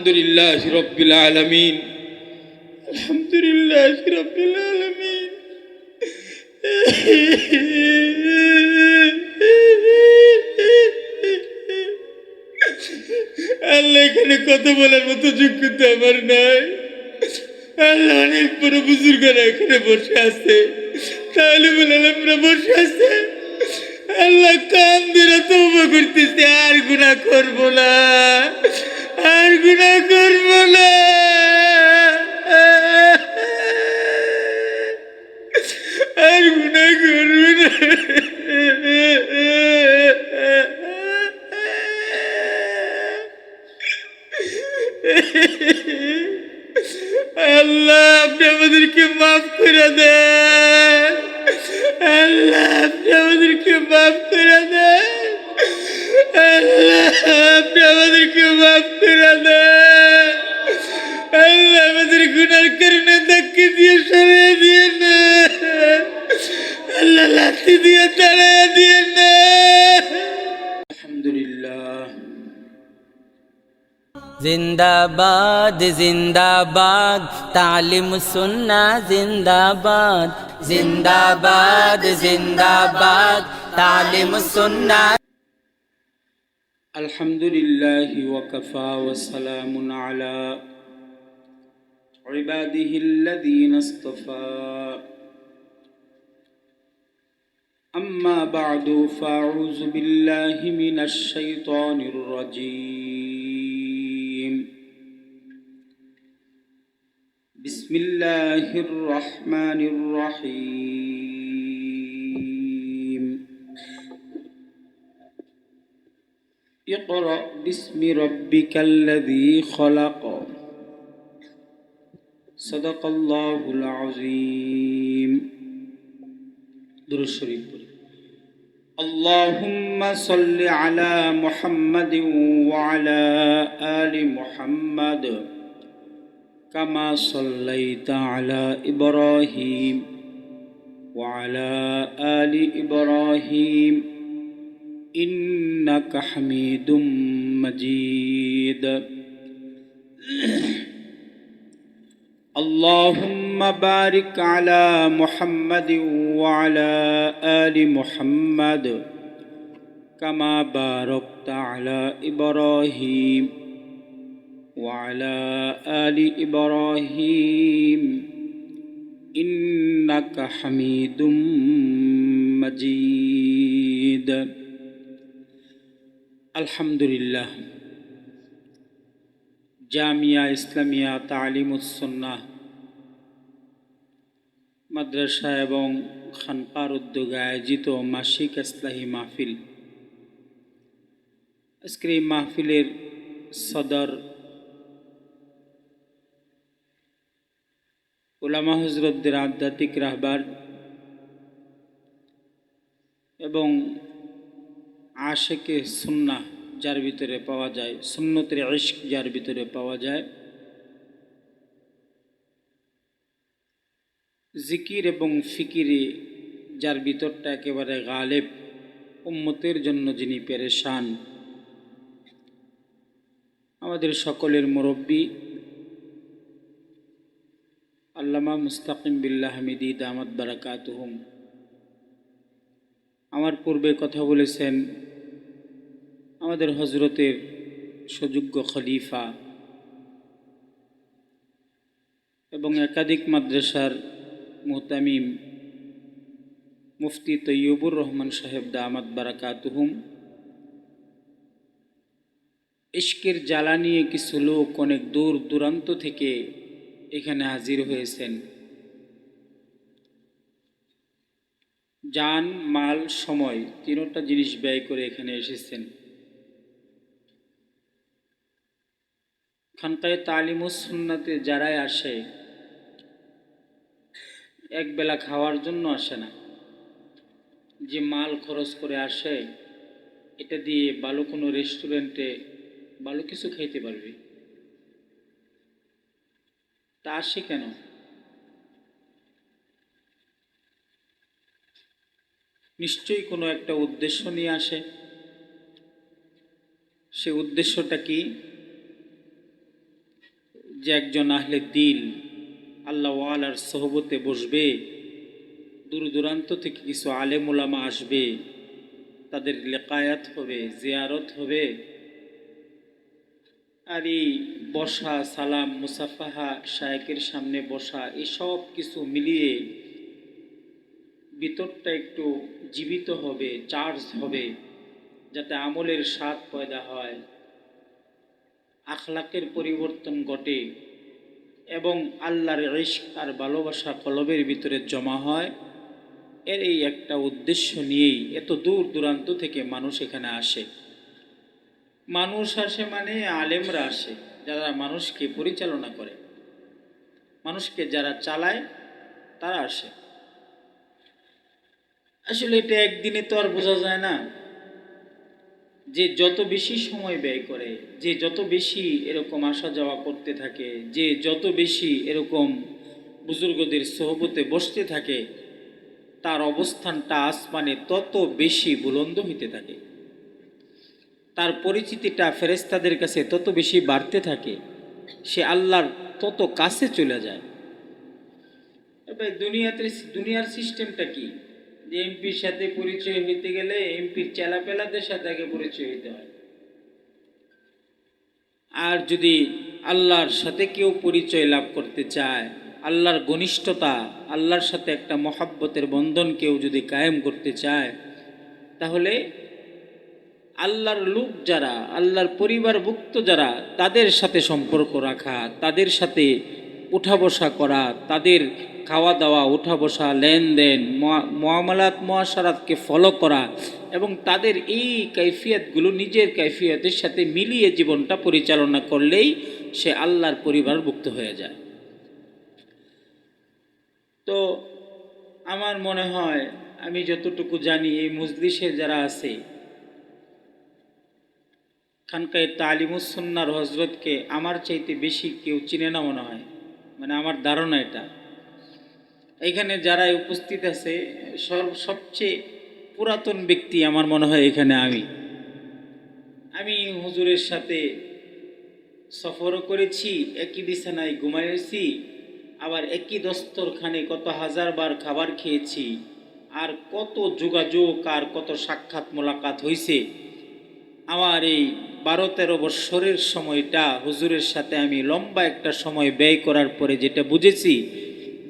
আলহামদুলিল্লাহি রাব্বিল আলামিন। আলহামদুলিল্লাহি রাব্বিল আলামিন। আল্লাহ, এখানে কথা বলার মতো যোগ্যতা আমার নাই। আল্লাহ, অনেক বড় বুজুর্গরা এখানে বসে আছে, তালিবুল আলমরা বসে আছে। আল্লাহ, কান ধরে তওবা করতেছে, আর গুনাহ করব না, আর গুনাহ করব না, আর গুনাহ করব না। আল্লাহ, আপনি আমাদেরকে মাফ করে দেন। আল্লাহ, আপনি আমাদেরকে মাফ করে দেন। আল্লাহ, আপনি আমাদেরকে মাফ করে দেন। আল্লাহ, আমাদের গুনার কারণে ধাক্কা দিয়ে সরিয়ে দিয়ে না। আল্লাহ, লাথি দিয়ে তাড়াইয়া দিয়ে না। আলহামদুলিল্লাহ। जिंदाबाद जिंदाबाद तालिम सुन्ना जिंदाबाद जिंदाबाद जिंदाबाद तालिम सुन्ना। আলহামদুলিল্লাহি ওয়া কাফা ওয়া সালামুন আলা ইবাদিহিল্লাযীনা ইসতাফা। আম্মা বা'দু ফাআউযু বিল্লাহি মিনাশ শাইতানির রাজীম। বিসমিল্লাহির রহমানির রহিম। ইকরা বিসমি রাব্বিকাল্লাযী খলাক। সাদাকাল্লাহুল আযীম। দুরূদ শরীফ পড়ি। আল্লাহুম্মা সাল্লি আলা মুহাম্মাদিন ওয়া আলা আলি মুহাম্মাদ কামা সাল্লাইতা আলা ইব্রাহিম ওয়া আলা আলি ইব্রাহিম ইন্নাকা হামিদুম মাজিদ। আল্লাহুম্মা বারিক আলা মুহাম্মাদিন ওয়া আলা আলি মুহাম্মাদ কামা বারাকতা আলা ইব্রাহিম ওয়া আলা আলি ইব্রাহিম ইন্নাকা হামিদুম মাজিদ। আলহামদুলিল্লাহ। জামিয়া ইসলামিয়া তালিমুস সুন্নাহ মাদ্রাসা এবং খানকার উদ্যোগে আয়োজিত মাসিক ইসলাহি মাহফিল। আজকের এই মাহফিলের সদর উলামা হযরতদের আধ্যাত্মিক রাহবার এবং আশেকে সুন্নাহ যার ভিতরে পাওয়া যায়, সুন্নতের ইশক যার ভিতরে পাওয়া যায়, জিকির এবং ফিকিরে যার ভিতরটা একেবারে গালেব, উম্মতের জন্য যিনি পেরেশান, আমাদের সকলের মুরব্বী আল্লামা মুস্তাকিম বিল্লাহ হামিদি দামাত বারাকাতুহুম আমার পূর্বে কথা বলেছেন আমাদের হযরতের সুযোগ্য খলিফা এবং একাধিক মাদ্রাসার মুহতামিম মুফতি তৈয়বুর রহমান সাহেব দামাত বারাকাতুহুম ইশকের জ্বালা নিয়ে কিছু লোক অনেক দূর দূরান্ত থেকে এখানে হাজির হয়েছেন। জান, মাল, সময় তিনটা জিনিস ব্যয় করে এখানে এসেছেন। খানকায়ে তালিমুস সুন্নাতে যারাই আসে একবেলা খাওয়ার জন্য আসে না। যে মাল খরচ করে আসে এটা দিয়ে ভালো কোনো রেস্টুরেন্টে ভালো কিছু খাইতে পারবে, তা আসে কেন? নিশ্চয়ই কোনো একটা উদ্দেশ্য নিয়ে আসে। সে উদ্দেশ্যটা কি? যে একজন আহলে দিল আল্লাহ ওয়ালার সোহবতে বসবে, দূর দূরান্ত থেকে কিছু আলেম ওলামা আসবে, তাদের লেকায়াত হবে, জিয়ারত হবে, আর এই বসা, সালাম, মুসাফাহা, শায়েকের সামনে বসা, এসব কিছু মিলিয়ে ভিতরটা একটু জীবিত হবে, চার্জ হবে, যাতে আমলের স্বাদ পয়দা হয়, আখলাকের পরিবর্তন ঘটে এবং আল্লাহর ইশক আর ভালোবাসা কলবের ভিতরে জমা হয়। এর এই একটা উদ্দেশ্য নিয়েই এত দূর দূরান্ত থেকে মানুষ এখানে আসে। মানুষ আসে মানে আলেমরা আসে, যারা মানুষকে পরিচালনা করে, মানুষকে যারা চালায় তারা আসে। আসলে এটা একদিনে তো আর বোঝা যায় না। যে যত বেশি সময় ব্যয় করে, যে যত বেশি এরকম আসা যাওয়া করতে থাকে, যে যত বেশি এরকম বুজুর্গদের সোহবতে বসতে থাকে, তার অবস্থানটা আসমানে তত বেশি বুলন্দ হইতে থাকে, তার পরিচিতিটা ফেরেশতাদের কাছে তত বেশি বাড়তে থাকে, সে আল্লাহর তত কাছে চলে যায়। ভাই দুনিয়ার সিস্টেমটা কি? যে এমপির সাথে পরিচয় হইতে গেলে এমপির চেলাপেলাদের সাথে আগে পরিচয় হইতে হয়। আর যদি আল্লাহর সাথে কেউ পরিচয় লাভ করতে চায়, আল্লাহর ঘনিষ্ঠতা, আল্লাহর সাথে একটা মহাব্বতের বন্ধন কেউ যদি কায়েম করতে চায়, তাহলে আল্লাহর লোক যারা, আল্লাহর পরিবারভুক্ত যারা, তাদের সাথে সম্পর্ক রাখা, তাদের সাথে উঠা বসা করা, তাদের খাওয়া দাওয়া, উঠা বসা, লেনদেন, মুআমালাত মুআশারাতকে ফলো করা এবং তাদের এই কাইফিয়াতগুলো নিজের কাইফিয়াতের সাথে মিলিয়ে জীবনটা পরিচালনা করলেই সে আল্লাহর পরিবারভুক্ত হয়ে যায়। তো আমার মনে হয়, আমি যতটুকু জানি, এই মজলিসে যারা আছে, খানকায়ে তালিমুস সুন্নাহর হজরতকে আমার চাইতে বেশি কেউ চিনে না মনে হয়, মানে আমার ধারণা এটা। এখানে যারা উপস্থিত আছে, সবচেয়ে পুরাতন ব্যক্তি আমার মনে হয় এখানে আমি হুজুরের সাথে সফরও করেছি, একই বিছানায় ঘুমাইছি, আবার একই দস্তরখানে কত হাজার বার খাবার খেয়েছি, আর কত যোগাযোগ আর কত সাক্ষাৎ মোলাকাত হয়েছে। আমার এই 12-13 বৎসরের সময়টা হুজুরের সাথে আমি লম্বা একটা সময় ব্যয় করার পরে যেটা বুঝেছি,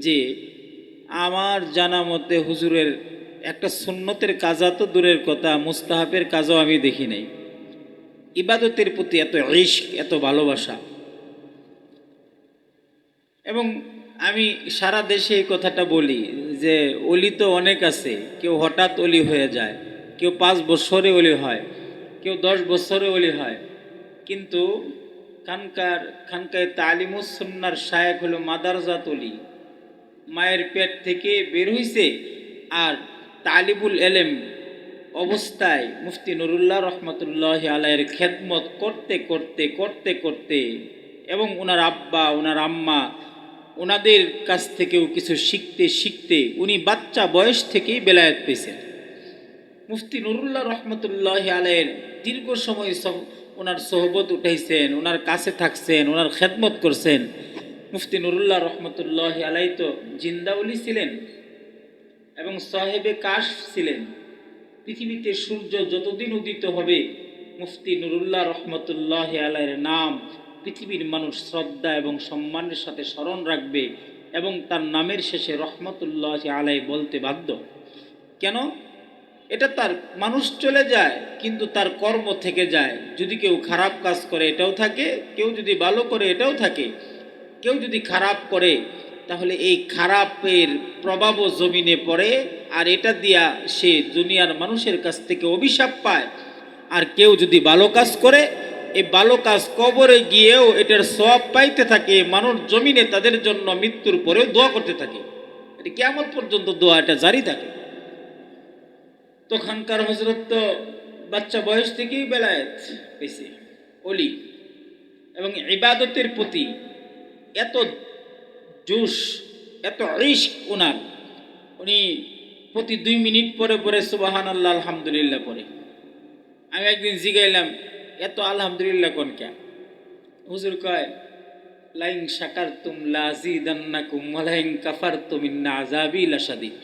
যে আমার জানা মতে হুজুরের একটা সুন্নতের কাজা তো দূরের কথা, মুস্তাহাবের কাজও আমি দেখি নাই। ইবাদতের প্রতি এত ইশক, এত ভালোবাসা। এবং আমি সারা দেশে এই কথাটা বলি যে অলি তো অনেক আছে, কেউ হঠাৎ অলি হয়ে যায়, কেউ 5 বছরে অলি হয়, কেউ 10 বছরে অলি হয়, কিন্তু খানকায়ে তালিমুস সুন্নাহর শায়েখ হলো মাদারজাত অলি। মায়ের পেট থেকে বের হইছে আর তালিবুল এলেম অবস্থায় মুফতি নুরুল্লাহ রহমতুল্লাহ আলাইয়ের খেদমত করতে করতে করতে করতে এবং ওনার আব্বা, ওনার আম্মা, ওনাদের কাছ থেকেও কিছু শিখতে শিখতে উনি বাচ্চা বয়স থেকেই বেলায়েত পেয়েছেন। মুফতি নুরুল্লাহ রহমতুল্লাহ আলাইয়ের দীর্ঘ সময় ওনার সোহবত উঠাইছেন, ওনার কাছে থাকছেন, ওনার খেদমত করছেন। মুফতি নুরুল্লাহ রহমতুল্লাহ আলাই তো জিন্দাউলি ছিলেন এবং সাহেবে কাশ ছিলেন। পৃথিবীতে সূর্য যতদিন উদিত হবে, মুফতি নুরুল্লাহ রহমতুল্লাহ আলাইয়ের নাম পৃথিবীর মানুষ শ্রদ্ধা এবং সম্মানের সাথে স্মরণ রাখবে এবং তার নামের শেষে রহমতুল্লাহ আলাই বলতে বাধ্য। কেন? এটা তার, মানুষ চলে যায় কিন্তু তার কর্ম থেকে যায়। যদি কেউ খারাপ কাজ করে এটাও থাকে, কেউ যদি ভালো করে এটাও থাকে। কেউ যদি খারাপ করে তাহলে এই খারাপের প্রভাবও জমিনে পড়ে, আর এটা দিয়া সে দুনিয়ার মানুষের কাছ থেকে অভিশাপ পায়। আর কেউ যদি ভালো কাজ করে, এই ভালো কাজ কবরে গিয়েও এটার সওয়াব পাইতে থাকে, মানুষ জমিনে তাদের জন্য মৃত্যুর পরেও দোয়া করতে থাকে। এটা কিয়ামত পর্যন্ত দোয়া এটা জারি থাকে। তো খানকার হজরত তো বাচ্চা বয়স থেকেই বেলায়েত পেয়েছে, অলি, এবং ইবাদতের প্রতি এত জোশ, এত ইশক ওনার, উনি প্রতি 2 মিনিট পরে পরে সুবহানাল্লাহ আলহামদুলিল্লাহ পড়ে। আমি একদিন জিগাইলাম, এত আলহামদুলিল্লাহ কোন কে? হুজুর কয়, লাইন শাকারতুম লাযীদান্নাকুম ওয়া লাইন কাফারতুম ইন্না আযাবি লাশাদীদ।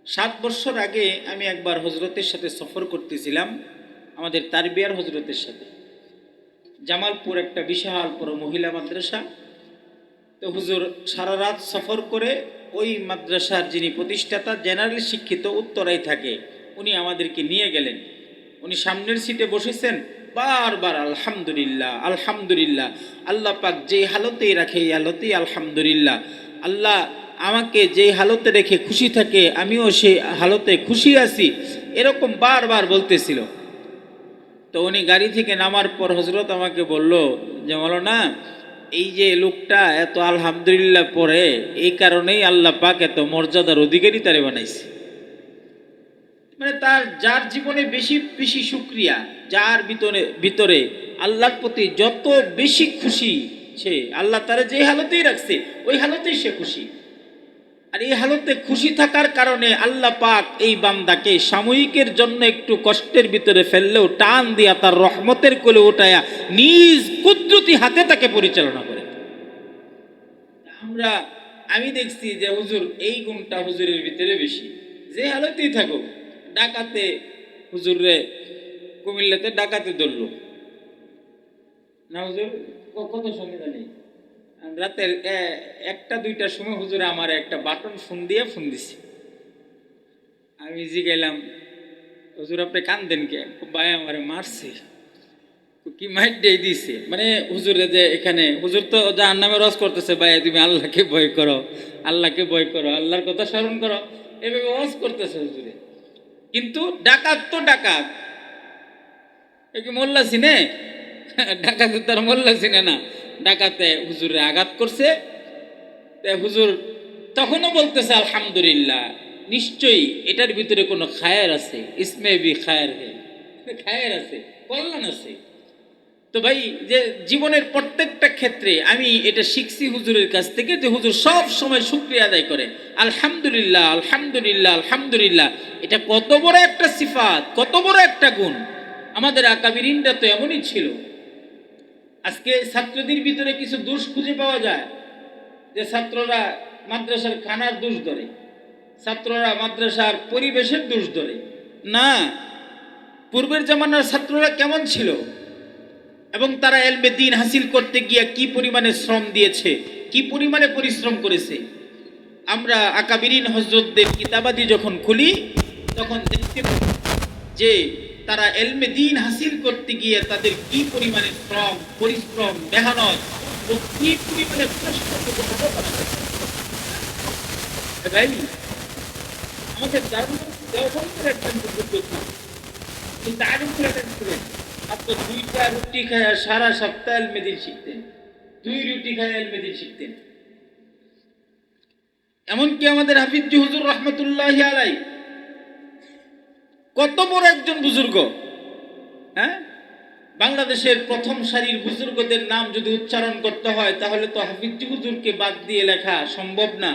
7 বছর আগে আমি একবার হযরতের সাথে সফর করতেছিলাম, আমাদের তারবিয়ার হযরতের সাথে। জামালপুর একটা বিশাল বড় মহিলা মাদ্রাসা। তো হুজুর সারা রাত সফর করে ওই মাদ্রাসার যিনি প্রতিষ্ঠাতা জেনারেল শিক্ষিত উত্তরায় থাকে, উনি আমাদেরকে নিয়ে গেলেন। উনি সামনের সিটে বসেছেন, বারবার আলহামদুলিল্লাহ আলহামদুলিল্লাহ, আল্লাহ পাক যেই হালতেই রাখে এই হালতেই আলহামদুলিল্লাহ, আল্লাহ আমাকে যেই হালতে রেখে খুশি থাকে আমিও সেই হালতে খুশি আছি, এরকম বারবার বলতেছিল। তো উনি গাড়ি থেকে নামার পর হজরত আমাকে বলল যে মৌলানা, এই যে লোকটা এত আলহামদুলিল্লাহ পড়ে, এই কারণেই আল্লাহ পাক এত মর্যাদার অধিকারী তারে বানাইছে। মানে তার যার জীবনে বেশি বেশি শুকরিয়া, যার ভিতরে আল্লাহর প্রতি যত বেশি খুশি, সে আল্লাহ তারে যে হালতেই রাখছে ওই হালতেই সে খুশি। আর এই হালতে খুশি থাকার কারণে আল্লাহ পাক এই বান্দাকে সাময়িকের জন্য একটু কষ্টের ভিতরে ফেললেও টান দিয়া তার রহমতের কোলে উঠায়া নিজ কুদরতি হাতে তাকে পরিচালনা করে। আমি দেখছি যে হুজুর এই গুণটা হুজুরের ভিতরে বেশি, যে হালতেই থাকুক। ডাকাতে হুজুরে কুমিল্লাতে ডাকাতে ধরলো না হুজুর, কত সময় জানি রাতের 1টা-2টার সময় হুজুরে আমার একটা বাটন ফোন দিছে। আমি জিগাইলাম, হুজুর আপনি কান্দেন কে? ভাই আমারে মারছে। কি মাইট দিয়ে দিছে? মানে হুজুরে যে এখানে হুজুর তো জাহান্নামে রস করতেছে, ভাই তুমি আল্লাহকে ভয় করো, আল্লাহকে ভয় করো, আল্লাহর কথা স্মরণ করো, এভাবে ওয়াজ করতেছে হুজুরে। কিন্তু ডাকাত তো ডাকাত, এ কি মোল্লা চিনে? ডাকাতে তার মোল্লা চিনে না। ডাকাতে হুজুরে আঘাত করছে। হুজুর তখনও বলতেছে আলহামদুলিল্লাহ, নিশ্চয়ই এটার ভিতরে কোনো খায়ের আছে, ইসমে বি খায়ের হে, খায়ের আছে, কল্যাণ আছে। তো ভাই, যে জীবনের প্রত্যেকটা ক্ষেত্রে আমি এটা শিখছি হুজুরের কাছ থেকে, যে হুজুর সব সময় শুকরিয়া আদায় করে, আলহামদুলিল্লাহ আলহামদুলিল্লাহ আলহামদুলিল্লাহ। এটা কত বড় একটা সিফাত, কত বড় একটা গুণ। আমাদের আকাবিরিনরা তো এমনই ছিল। আজকে ছাত্রদের ভিতরে কিছু দোষ খুঁজে পাওয়া যায়, যে ছাত্ররা মাদ্রাসার খানার দোষ ধরে, ছাত্ররা মাদ্রাসার পরিবেশের দোষ ধরে। না, পূর্বের জামানার ছাত্ররা কেমন ছিল এবং তারা এলমে দ্বীন হাসিল করতে গিয়ে কি পরিমাণে শ্রম দিয়েছে, কি পরিমাণে পরিশ্রম করেছে। আমরা আকাবিরিন হযরতদের কিতাবাদি যখন খুলি তখন দেখতে পাই যে তারা এলমে দ্বীন হাসিল করতে গিয়ে তাদের কি পরিমাণে শ্রম, পরিশ্রম, মেহনত ও কি পরিমাণে আমাদের দেওবন্দের একজন বুজুর্গ ছিলেন, তারিফের একজন ছিলেন, মাত্র 2টা রুটি খায় সারা সপ্তাহ এলমে দ্বীন শিখতেন, 2 রুটি খায় এলমে দ্বীন শিখতেন। এমনকি আমাদের হাফিজ হুজুর রহমতুল্লাহি আলাইহি কত বড় একজন বুজুর্গ। হ্যাঁ, বাংলাদেশের প্রথম সারির বুজুর্গদের নাম যদি উচ্চারণ করতে হয় তাহলে তো হাফিজ হুজুরকে বাদ দিয়ে লেখা সম্ভব না।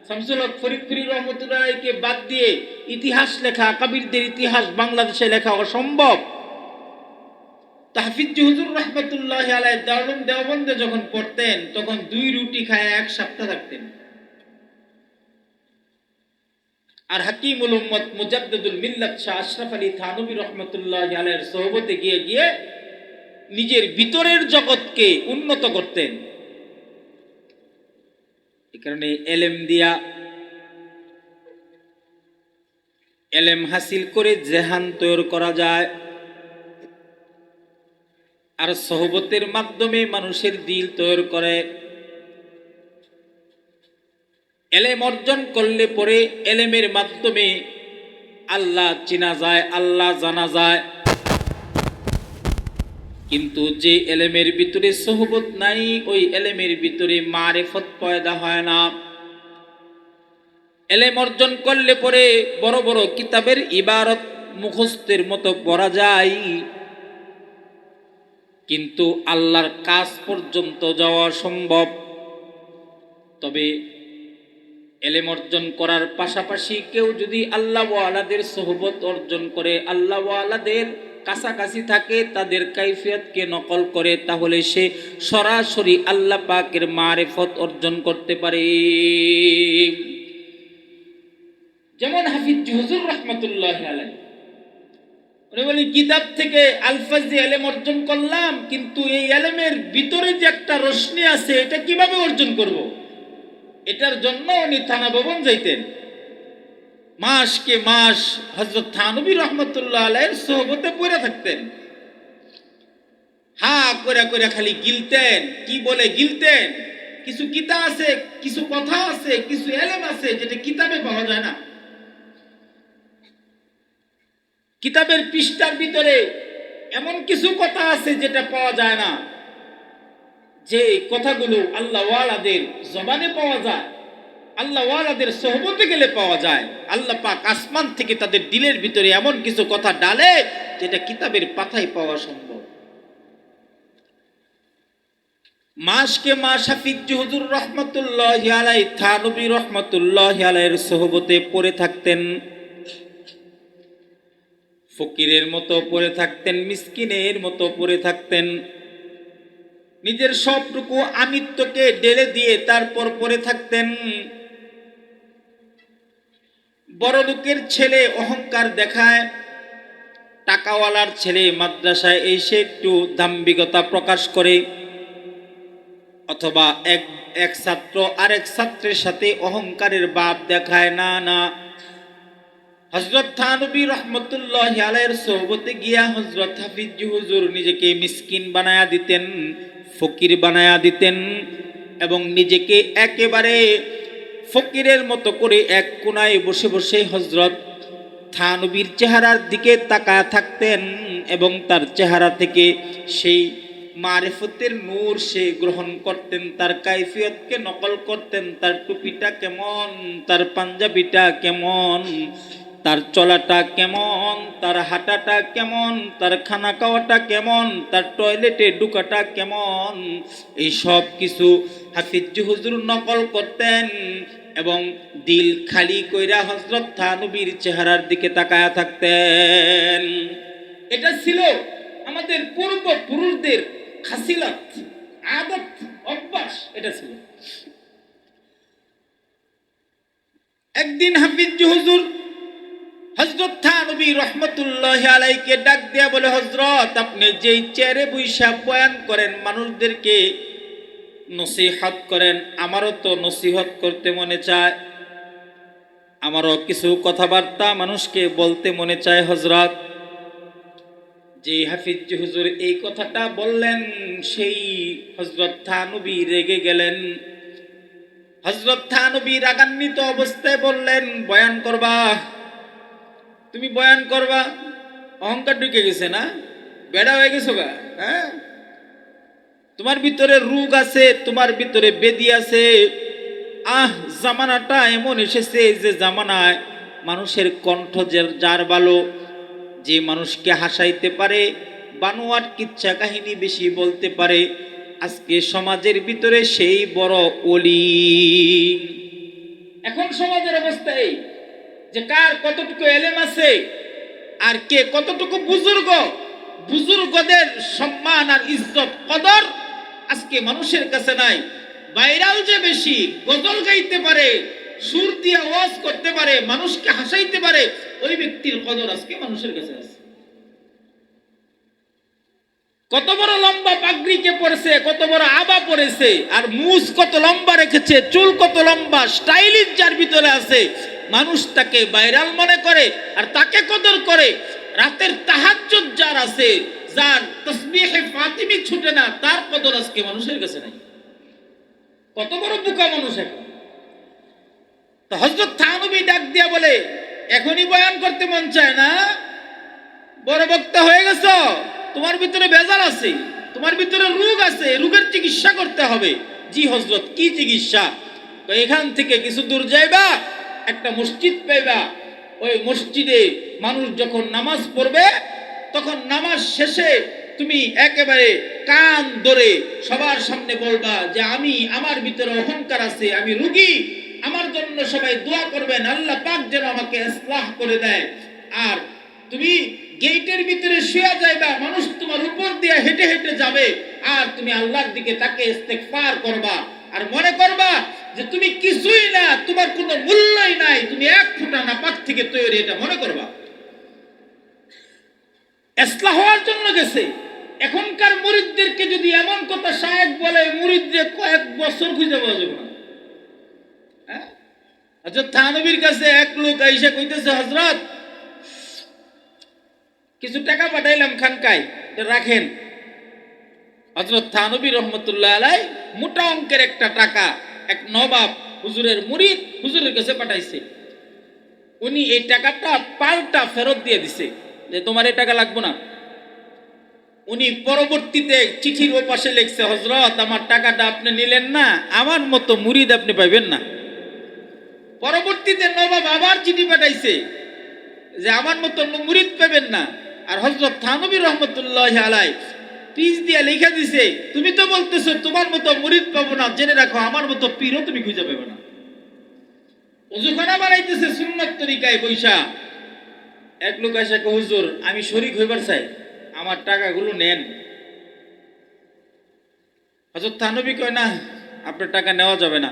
শামসুল হক ফরিদপুরি রহমতুল্লাহ আলাইহিকে বাদ দিয়ে ইতিহাস লেখা, আকাবিরদের ইতিহাস বাংলাদেশে লেখা অসম্ভব। তো হাফিজ হুজুর রহমতুল্লাহি আলাইহি দারুল দেওবন্দে যখন পড়তেন তখন 2 রুটি খায় 1 সপ্তাহ থাকতেন। আর হাকিমুল উম্মত মুজাদ্দিদুল মিল্লাত শাহ আশরাফ আলী থানভী রাহমাতুল্লাহি আলাইহির সোহবতে গিয়ে গিয়ে নিজের ভিতরের জগৎকে উন্নত করতেন। এই কারণে এলেম দিয়া, এলেম হাসিল করে জেহান তৈরি করা যায়, আর সোহবতের মাধ্যমে মানুষের দিল তৈরি করে। এলেম অর্জন করলে পরে এলেমের মাধ্যমে আল্লাহ চিনা যায়, আল্লাহ জানা যায়। কিন্তু যে এলেমের ভিতরে সোহবত নাই, ওই এলেমের ভিতরে মারিফত পয়দা হয় না। এলেম অর্জন করলে পরে বড় বড় কিতাবের ইবারত মুখস্থের মতো পড়া যায়, কিন্তু আল্লাহর কাজ পর্যন্ত যাওয়া সম্ভব। তবে এলেম অর্জন করার পাশাপাশি কেউ যদি আল্লাহ ওয়ালাদের সোহবত অর্জন করে, আল্লাহ ওয়ালাদের কাছাকাছি থাকে, তাদের কাইফিয়তকে নকল করে, তাহলে সে সরাসরি আল্লাহ পাকের মারিফত অর্জন করতে পারে। যেমন হাফিজ হুজুর রহমতুল্লাহ আলাইহি উনি বলি, কিতাব থেকে আলফাজি এলেম অর্জন করলাম, কিন্তু এই এলেমের ভিতরে যে একটা রোশনি আছে, এটা কিভাবে অর্জন করব? এটার জন্য উনি থানা ভবন যাইতেন, মাসকে মাস হযরত থানবী রহমতুল্লাহ আলাইহির সোহবতে পড়ে থাকতেন, হা করে করে খালি গিলতেন। কি বলে গিলতেন? কিছু কিতাব আছে, কিছু কথা আছে, কিছু এলেম আছে যেটা কিতাবে পাওয়া যায় না। কিতাবের পৃষ্ঠার ভিতরে এমন কিছু কথা আছে যেটা পাওয়া যায় না, যে কথাগুলো আল্লাহ ওয়ালাদের জবানে পাওয়া যায়, আল্লাহ ওয়ালাদের সোহবতে গেলে পাওয়া যায়। আল্লাহ পাক আসমান থেকে তাদের দিলের ভিতরে এমন কিছু কথা ডালে যেটা কিতাবের পাতায় পাওয়া সম্ভব। মাসকে মাস হাফিজ হুজুর রহমতুল্লাহি আলাইহি থানবী রহমতুল্লাহি আলাইহির সোহবতে পড়ে থাকতেন, ফকিরের মতো পড়ে থাকতেন, মিসকিনের মতো পড়ে থাকতেন, নিজের সবটুকু আমিত্বকে ঢেলে দিয়ে তারপর পড়ে থাকতেন। বড় লোকের ছেলে অহংকার দেখায়, টাকাওয়ালার ছেলে মাদ্রাসায় এসে একটু দাম্ভিকতা প্রকাশ করে, অথবা এক ছাত্র আরেক ছাত্রের সাথে অহংকারের ভাব দেখায়। না না, হযরত থানবী রহমতুল্লাহি আলাইহির সোহবতে গিয়া হযরত হাফিজ হুজুর নিজেকে মিসকিন বানায়া দিতেন, ফকির বানায়া দিতেন, এবং নিজেকে একেবারে ফকিরের মতো করে এক কোনায় বসে বসে হযরত থানবীর চেহারার দিকে তাকায়া থাকতেন, এবং তার চেহারা থেকে সেই মারিফতের নূর সে গ্রহণ করতেন, তার কাইফিয়তকে নকল করতেন। তার টুপিটা কেমন, তার পাঞ্জাবিটা কেমন, তার চলাটা কেমন, তার হাঁটাটা কেমন, তার খানা খাওয়াটা কেমন, তার টয়লেটে ঢুকাটা কেমন, এই সব কিছু হাফিজ হুজুর নকল করতেন, এবং দিল খালি কইরা হযরত থানবীর চেহারার দিকে তাকায়া থাকতেন। এটা ছিল আমাদের পূর্বপুরুষদের খাসিলাত, আদত, অভ্যাস, এটা ছিল। একদিন হাফিজ হুজুর হযরত থানবী রহমতুল্লাহি আলাইহিকে ডাক দেয়া বলে, হযরত, আপনি যেই চেয়ারে বইসা বয়ান করেন, মানুষদেরকে নসিহত করেন, আমারও তো নসিহত করতে মনে চায়, আমারও কিছু কথাবার্তা মানুষকে বলতে মনে চায় হযরত। যে হাফিজ হুজুর এই কথাটা বললেন, সেই হযরত থানবী রেগে গেলেন। হযরত থানবী রাগান্বিত অবস্থায় বললেন, বয়ান করবা? তুমি বয়ান করবা? অহংকার ঢুকে গেছে না? বেড়া হয়ে গেছো গা? হ্যাঁ, তোমার ভিতরে রোগ আছে, তোমার ভিতরে বেদি আছে। জামানাটা এমন এসেছে যে জামানায় মানুষের কণ্ঠ যার ভালো, যে মানুষকে হাসাইতে পারে, বানোয়াট কিচ্ছা কাহিনী বেশি বলতে পারে, আজকে সমাজের ভিতরে সেই বড় ওলি। এখন সমাজের অবস্থা এই যে কার কতটুকু এলেম আছে আর কে কতটুকু বুজুর্গ, বুজুর্গদের সম্মান আর ইজ্জত কদর আজকে মানুষের কাছে নাই। ভাইরাল যে বেশি, গজল গাইতে পারে, সুর দিয়ে ওয়াজ করতে পারে, মানুষকে হাসাইতে পারে, ওই ব্যক্তির কদর আজকে মানুষের কাছে আছে। কত বড় লম্বা পাগড়িকে পরেছে, কত বড় আবা পরেছে, আর মুছ কত লম্বা রেখেছে, চুল কত লম্বা, স্টাইলিশ যার ভিতরে আছে, মানুষ তাকে ভাইরাল মনে করে আর তাকে কদর করে। রাতের তাহাজ্জুদ যার আছে, যার তাসবিহে ফাতিমি ছুটে না, তার কদর আজকে মানুষের কাছে নাই। কত বড় বোকা মানুষ এখন। তো হযরত থানবী ডাক দিয়া বলে, এখনই বয়ান করতে মন চায় না? বড় বক্তা হয়ে গেছো, তোমার ভিতরে ভেজাল আছে, তোমার ভিতরে রোগ আছে, রোগের চিকিৎসা করতে হবে। জি হযরত, কি চিকিৎসা? তো এখান থেকে কিছু দূর যাইবা, একটা মসজিদ পাইবা, ওই মসজিদে মানুষ যখন নামাজ পড়বে, তখন নামাজ শেষে তুমি একেবারে কান ধরে সবার সামনে বলবা যে আমার ভিতরে অহংকার আছে, আমি রোগী, আমার জন্য সবাই দোয়া করবেন, আল্লাহ পাক যেন আমাকে ইসলাহ করে দেয়। আর তুমি গেটের ভিতরে শুয়ে যাইবা, মানুষ তোমার উপর দিয়ে হেঁটে হেঁটে যাবে, আর তুমি আল্লাহর দিকে তাকে ইস্তেগফার করবা, আর মনে করবা যে তুমি কিছুই না, তোমার কোনো মূল্যই নাই, তুমি এক ফোঁটা নাপাক থেকে তৈরি, এটা মনে করবা। ইসলাহ হওয়ার জন্য গেছে। এখনকার মুরিদদেরকে যদি এমন কথা শায়েখ বলে, মুরিদদের কয়েক বছর খুঁজে পাওয়া যাবে না। হযরত থানবীর কাছে এক লোক আইসা কইতেছে, হযরত কিছু টাকা পাঠাইলাম খানকায়, রাখেন। হযরত থানবী রহমতুল্লাহ আলাইহি মোটা অঙ্কের একটা টাকা এক নবাব হুজুরের মুরিদ হুজুরের কাছে পাঠাইছে। উনি এই টাকাটা পাল্টা ফেরত দিয়ে দিছে যে তোমার এই টাকা লাগবে না। উনি পরবর্তীতে চিঠির ওপাশে লিখছে, হযরত আমার টাকাটা আপনি নিলেন না, আমার মতো মুরিদ আপনি পাইবেন না। পরবর্তীতে নবাব আবার চিঠি পাঠাইছে যে আমার মতো মুরিদ পাবেন না। আর হযরত থানবী রহমতুল্লাহ আলাইহি পিস দিয়া লেখা দিছে, তুমি তো বলতেছো তোমার মতো মুরিদ পাবো না, জেনে রাখো আমার মতো পীরও তুমি খুঁজে পাবে না। ওযুখানা বানাইতেছে সুন্নত তরিকায় বৈশা। এক লোক এসে কয়, হুজুর আমি শরীক হইবার চাই, আমার টাকাগুলো নেন। হযরত থানবী কয়, না আপনার টাকা নেওয়া যাবে না,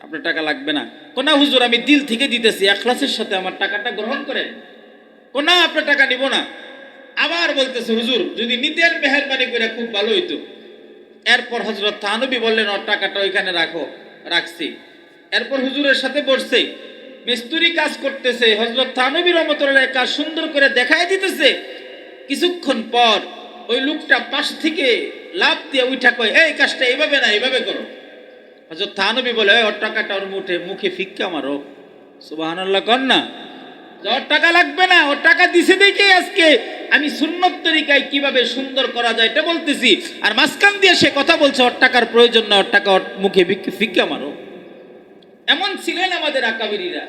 আপনার টাকা লাগবে না। কোনা হুজুর আমি দিল থেকে দিতেছি, ইখলাসের সাথে আমার টাকাটা গ্রহণ করেন। কোনা আপনার টাকা নিব না। আবার বলতেছে, হুজুর যদি নিতেন মেহেরবানি করে খুব ভালো হইতো। এরপর হযরত থানবী বললেন, ওর টাকাটা ওইখানে রাখো। রাখছি। এরপর হুজুরের সাথে বসছে, মিস্ত্রি কাজ করতেছে। হযরত থানবী রহমতুল্লাহ কাজ সুন্দর করে দেখায় দিতেছে। কিছুক্ষণ পর ওই লোকটা পাশ থেকে লাফ দিয়ে উঠা কয়, এই কাজটা এইভাবে না, এইভাবে করো। হযরত থানবী বলে, ওর টাকাটা ওর মুখে ফিক্কা মারো। সুবহানাল্লাহ কর না। ওর টাকা লাগবে না, ওর টাকা দিছে দেখে আজকে আমি সুন্নত তরিকায় কিভাবে সুন্দর করা যায় এটা বলতেছি। আর মাঝখান দিয়ে সে কথা বলছে, ওর টাকার প্রয়োজন না, ওর টাকা ওর মুখে ফিক্কা মারো। এমন ছিলেন আমাদের আকাবিরিরা।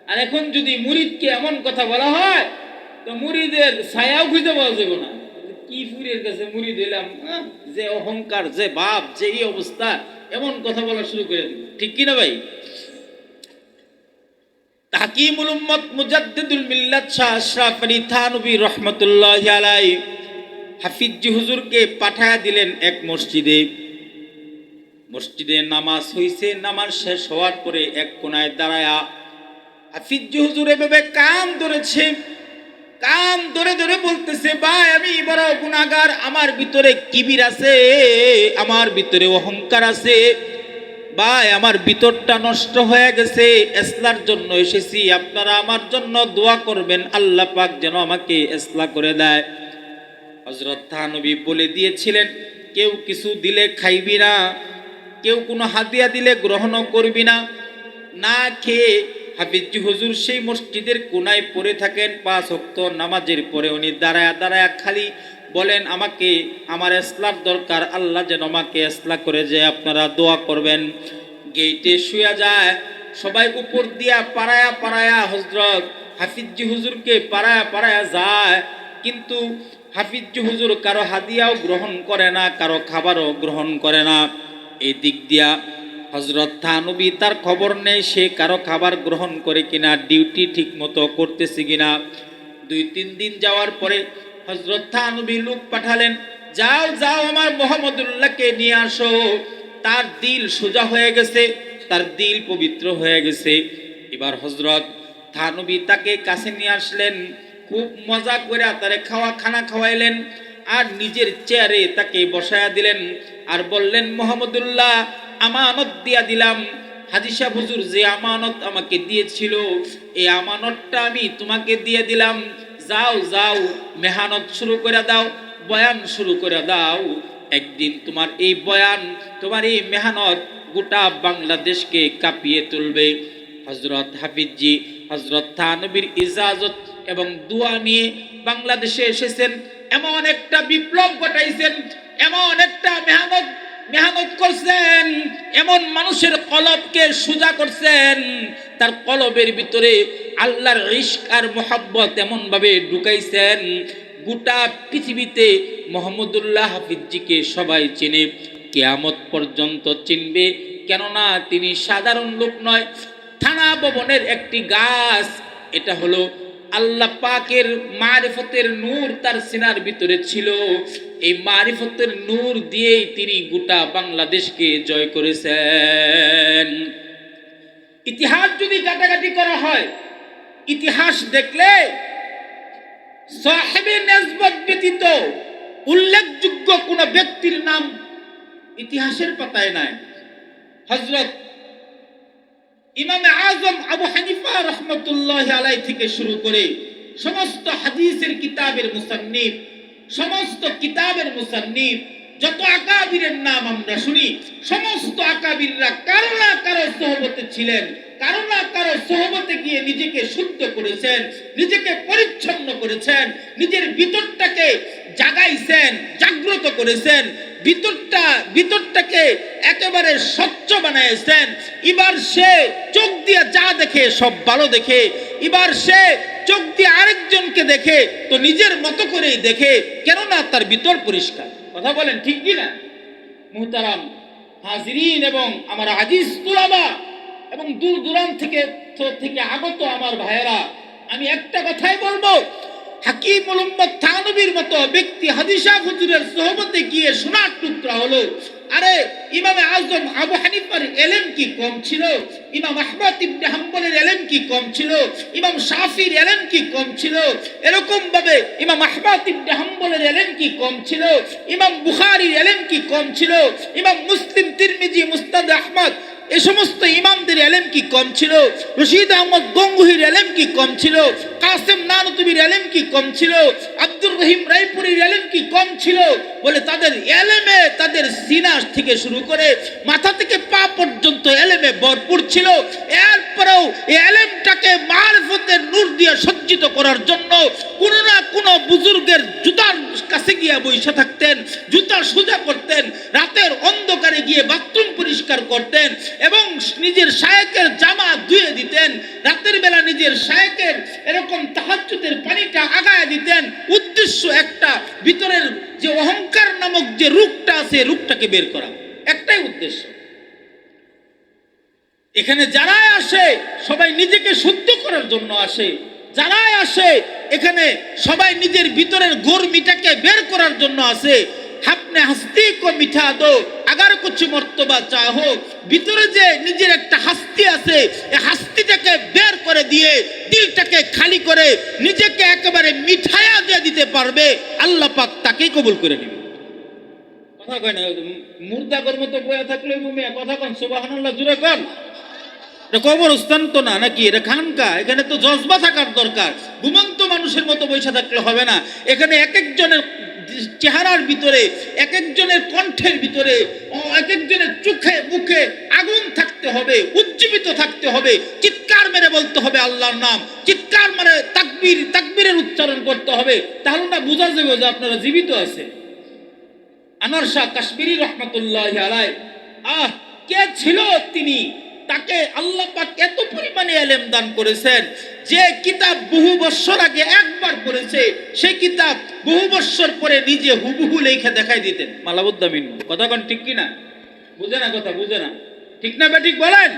আর এখন যদি মুরিদকে এমন কথা বলা হয়, তো মুরিদের ছায়াও খুঁজে পাওয়া যাবে না। কি ফুরের কাছে মুরিদ হইলাম, যে অহংকার, যে ভাব, যে এই অবস্থা, এমন কথা বলা শুরু করে দিল। ঠিক কিনা ভাই? হাকিমুল উম্মত মুজাদ্দিদুল মিল্লাত শাহ আশরাফ আলী থানবী রাহমাতুল্লাহি আলাইহি হাফিজ হুজুরকে পাঠায়া দিলেন এক মসজিদে। মসজিদে নামাজ হইছে। নামাজ শেষ হওয়ার পরে এক কোনায় দাঁড়ায়া হাফিজ হুজুর এভাবে কান ধরেছে। কান ধরে ধরে বলতেছে, ভাই আমি বড় গুনাহগার, আমার ভিতরে কিবির আছে, আমার ভিতরে অহংকার আছে, ভাই আমার ভিতরটা নষ্ট হয়ে গেছে, ইসলার জন্য এসেছি, আপনারা আমার জন্য দোয়া করবেন, আল্লাহ পাক যেন আমাকে ইসলাহ করে দেয়। হযরত থানবী বলে দিয়েছিলেন, কেউ কিছু দিলে খাইবি না, কেউ কোনো হাদিয়া দিলে গ্রহণও করবি না। না খেয়ে হাফিজ হুজুর সেই মসজিদের কোনায় পড়ে থাকেন। 5 ওয়াক্ত নামাজের পরে উনি দাঁড়ায়া দাঁড়ায়া খালি বলেন, আমাকে আমার ইসলার দরকার, আল্লাহ যেন আমাকে ইসলাহ করে যায়, আপনারা দোয়া করবেন। গেটে শুয়ে যায়। সবাই উপর দিয়া পাড়ায়া পাড়ায়া হযরত হাফিজ হুজুরকে পাড়ায়া পাড়ায়া যায়, কিন্তু হাফিজ হুজুর কারো হাদিয়াও গ্রহণ করে না, কারো খাবারও গ্রহণ করে না। এই দিক দিয়া হযরত থানবী তার খবর নেই সে কারো খাবার গ্রহণ করে কিনা, ডিউটি ঠিক মতো করতেছে কিনা। 2-3 দিন যাওয়ার পরে হযরত থানবী লোক পাঠালেন, যাও যাও আমার মুহাম্মদুল্লাহকে নিয়ে আসো, তার দিল সোজা হয়ে গেছে, তার দিল পবিত্র হয়ে গেছে। এবার হযরত থানবী তাকে কাছে নিয়ে আসলেন, খুব মজা করে তারে খানা খাওয়াইলেন, আর নিজের চেয়ারে তাকে বসায়া দিলেন, আর বললেন, মুহাম্মদুল্লাহ আমানত দিয়া দিলাম, হাজী সাহেব হুজুর যে আমানত আমাকে দিয়েছিল, এই আমানতটা আমি তোমাকে দিয়ে দিলাম, যাও যাও মেহনত শুরু করে দাও, বয়ান শুরু করে দাও। একদিন তোমার এই বয়ান, তোমার এই মেহনত গোটা বাংলাদেশকে কাঁপিয়ে তুলবে। হযরত হাফিজজি হযরত থানবীর ইজাজত এবং দোয়া নিয়ে বাংলাদেশে এসেছেন, এমন একটা বিপ্লব ঘটাইছেন, এমন একটা মেহনত করছেন, এমন মানুষের কলবকে সোজা করছেন, তার কলবের ভিতরে আল্লাহর ইশক আর মোহাব্বত এমন ভাবে ঢুকাইছেন, গোটা পৃথিবীতে মুহাম্মদুল্লাহ হাফিজজিকে সবাই চেনে, কিয়ামত পর্যন্ত চিনবে। কেননা তিনি সাধারণ লোক নয়, থানা ভবনের একটি গাছ। এটা হলো আল্লাহ পাকের মারিফতের নূর তার সিনার ভিতরে ছিল। এই মারিফতের নূর দিয়েই তিনি গোটা বাংলাদেশকে জয় করেছেন। ইতিহাস যদি ঘাটাঘাটি করা হয়, ইতিহাস দেখলে সাহেবে নেসবত ব্যতীত উল্লেখযোগ্য কোন ব্যক্তির নাম ইতিহাসের পাতায় নাই। হযরত ইমাম আজম আবু হানিফা রহমতুল্লাহ আলাইহি থেকে শুরু করে সমস্ত হাদিসের কিতাবের মুসান্নিফ, সমস্ত কিতাবের মুসান্নিফ, যত আকাবিরের নাম আমরা শুনি, সমস্ত আকাবিররা কারো না কারো সোহবতে ছিলেন, কারো না কারো সোহবতে গিয়ে নিজেকে শুদ্ধ করেছেন, নিজেকে পরিচ্ছন্ন করেছেন, নিজের ভিতরটাকে জাগাইছেন, জাগ্রত করেছেন, ভিতরটাকে একেবারে স্বচ্ছ বানাইছেন। এবার সে চোখ দিয়ে যা দেখে সব ভালো দেখে, এবার সে চোখ দিয়ে আরেকজনকে দেখে তো নিজের মতো করেই দেখে, কেননা তার ভিতর পরিষ্কার। কথা বলেন ঠিক কি না? মুহতারাম হাজিরিন এবং আমার আজিজ তুলাবা এবং দূর দূরান্ত থেকে আগত আমার ভাইয়েরা, আমি একটা কথাই বলবো, হাকিমুল উম্মত থানবীর মতো ব্যক্তি হাদিসা হুজুরের সোহবতে গিয়ে সোনার টুকরা হলো। আরে ইমাম আজম আবু হানিফার ইলম কি কম ছিল? ইমাম আহমদ ইবনে হাম্বলের ইলম কি কম ছিল? ইমাম শাফির ইলম কি কম ছিল? এরকম ভাবে ইমাম আহমদ ইবনে হাম্বলের ইলম কি কম ছিল? ইমাম বুখারীর ইলম কি কম ছিল? ইমাম মুসলিম, তিরমিজি, মুসনাদ আহমদ, এই সমস্ত ইমামদের ইলম কি কম ছিল? রশিদ আহমদ গঙ্গুহির ইলম কি কম ছিল? কাসেম নানুতুবির ইলম কি কম ছিল? আব্দুর রহিম রায়পুরীর ইলম কি কম ছিল? বলে তাদের ইলমে, তাদের সিনা থেকে শুরু করে মাথা থেকে পা পর্যন্ত ইলমে ভরপুর ছিল। এরপরেও এই ইলমটাকে মারিফতের নূর দিয়ে সজ্জিত করার জন্য কোন না কোন বুজুর্গের জুতার কাছে গিয়ে বসে থাকতেন, জুতা সোজা করতেন, রাতের অন্ধকারে গিয়ে বাথরুম পরিষ্কার করতেন এবং নিজের শায়েখের জামা ধুয়ে দিতেন, রাতের বেলা নিজের শায়েখের এরকম তাহাজ্জুদের পানিটা আগায় দিতেন। উদ্দেশ্য একটা, ভিতরের যে অহংকার নামক যে রূপটা আছে, রূপটাকে বের করা, একটাই উদ্দেশ্য। এখানে যারাই আসে সবাই নিজেকে শুদ্ধ করার জন্য আসে, যারাই আসে এখানে সবাই নিজের ভিতরের গর্মিটাকে বের করার জন্য আসে। আপনি হাস্তি কো মিঠা দো আগার কুছ মর্তবা চাহো, ভিতরে যে নিজের একটা হাস্তি আছে, এই হাস্তিটাকে বের করে দিয়ে দিলটাকে খালি করে নিজেকে একেবারে মিঠায়া দিয়ে দিতে পারবে, আল্লাহ পাক তাকেই কবুল করে নেবে। কথা কয় না, মুর্দাগর মতো বয়া থাকলে কথা কন সুবহানাল্লাহ জুড়ে কন। কবরস্থান তো না নাকি, এটা খানকা, এখানে তো জজবা থাকার দরকার। ঘুমন্ত মানুষের মতো বসে থাকলে হবে না। এখানে এক একজনের চেহারার ভিতরে, এক একজনের কণ্ঠের ভিতরে, এক একজনের চোখে মুখে আগুন থাকতে হবে, উজ্জীবিত থাকতে হবে, চিৎকার মেরে বলতে হবে আল্লাহর নাম, চিৎকার মেরে তাকবীরের উচ্চারণ করতে হবে, তাহলে না বোঝা যাবে যে আপনারা জীবিত আছে। আনোয়ার শাহ কাশ্মীরি রহমতুল্লাহি আলাইহি, কে ছিল তিনি? তাকে আল্লাহ পাক এত পরিমাণে ইলম দান করেছেন যে কিতাব বহু বছর আগে একবার পড়েছে, সেই কিতাব বহু বছর পরে নিজে হুবহু লেখা দেখাই দিতেন। মালাবুদ্দামিন কথা কোন ঠিক কি না? বুঝে না কথা, বুঝে না, ঠিক না বেঠিক বলেন?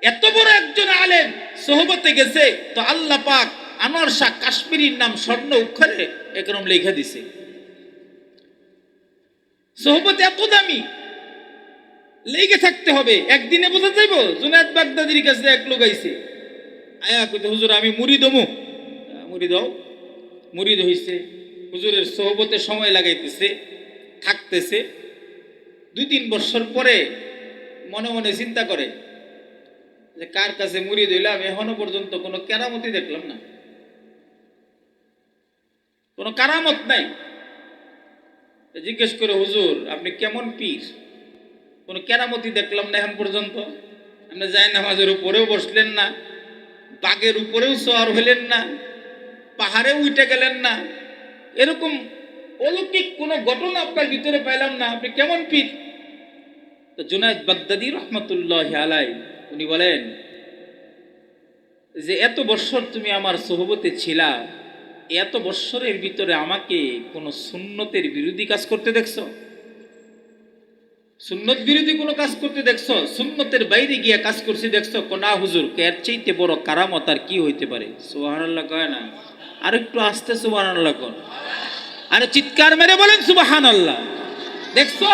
এত বড় একজন আলেম সোহবতে গেছে তো আল্লাহ পাক আনোয়ার শাহ কাশ্মীরির নাম স্বর্ণ অক্ষরে একরকম লেখা দিছে। সোহবত এত দামি, লেগে থাকতে হবে। একদিনে বোঝা যাইব? জুনায়েদ বাগদাদির কাছে এক লোক আইছে, আয়া কইতে হুজুর আমি মুরিদ হমু। মুরিদ হও। মুরিদ হইছে, হুজুরের সোহবতে সময় লাগাইতেছে, থাকতেছে। 2-3 বছর পরে মনে মনে চিন্তা করে যে কার কাছে মুরিদ হইলাম, এখনো পর্যন্ত কোনো কেরামতি দেখলাম না, কোনো কারামত নাই। জিজ্ঞেস করে হুজুর আপনি কেমন পীর? কোনো কেরামতি দেখলাম না এখন পর্যন্ত। আপনি যাই নামাজের উপরেও বসলেন না, বাঘের উপরেও সওয়ার হইলেন না, পাহাড়ে উঠে গেলেন না, এরকম অলৌকিক কোনো ঘটনা আপনার ভিতরে পাইলাম না, আপনি কেমন পীর? তো জুনায়েদ বাগদাদি রহমতুল্লাহি আলাইহি উনি বলেন যে এত বছর তুমি আমার সোহবতে ছিলা, এত বছরের ভিতরে আমাকে কোনো সুন্নতের বিরোধী কাজ করতে দেখছো? সুন্নত বিরোধী কোনো কাজ করতে দেখছো? সুন্নতের বাইরে গিয়া কাজ করছি দেখছো? কোনা হুজুর এর চাইতে বড় কারামত আর কি হইতে পারে? সুবহানাল্লাহ কয় না? আর একটু আস্তে সুবহানাল্লাহ কোন, আরে চিৎকার মেরে বলেন সুবহানাল্লাহ। দেখছো